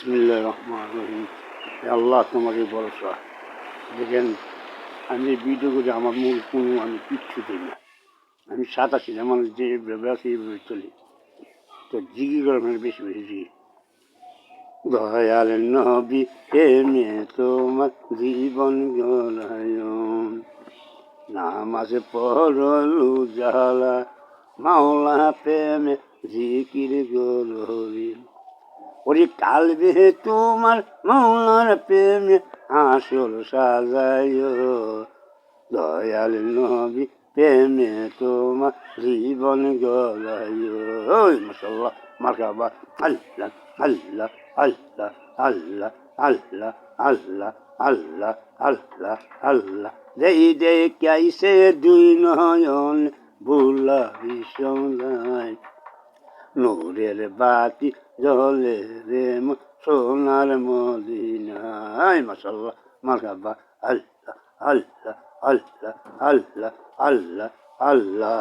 বিসমিল্লাহির রহমানির রহিম। আল্লাহ তোমাকে ভরসা। দেখেন, আমি ভিডিও করে আমার মূল কোনো আমি কিচ্ছু দিই না। আমি সাদা ছিল আমার যে ব্যবসা এইভাবে চলি। তো জিগি করে মানে বেশি বেশি জিগি। দয়াল নবী প্রেমে তোমার জীবন গলায়ন, নামাজে পড়লু জালা মাওলা প্রেমে জিকির গরিল। ওরে কালবে তোমার মৌলার প্রেমে আসল সাজাইও, দয়াল নবী প্রেমে তোমার জীবন গলাইও। ওই মাশাআল্লাহ, মারহাবা, আল্লাহ আল্লাহ আল্লাহ আল্লাহ আল্লাহ আল্লাহ আল্লাহ আল্লাহ আল্লাহ। দেই দেখাইছে দুই নয়ন ভোলা বিষয়, নূরের বাতি জ্বলে রে সোনার মদিনায়। মাশাআল্লাহ, মারহাবা, আল্লাহ আল্লাহ আল্লাহ আল্লাহ আল্লাহ আল্লাহ।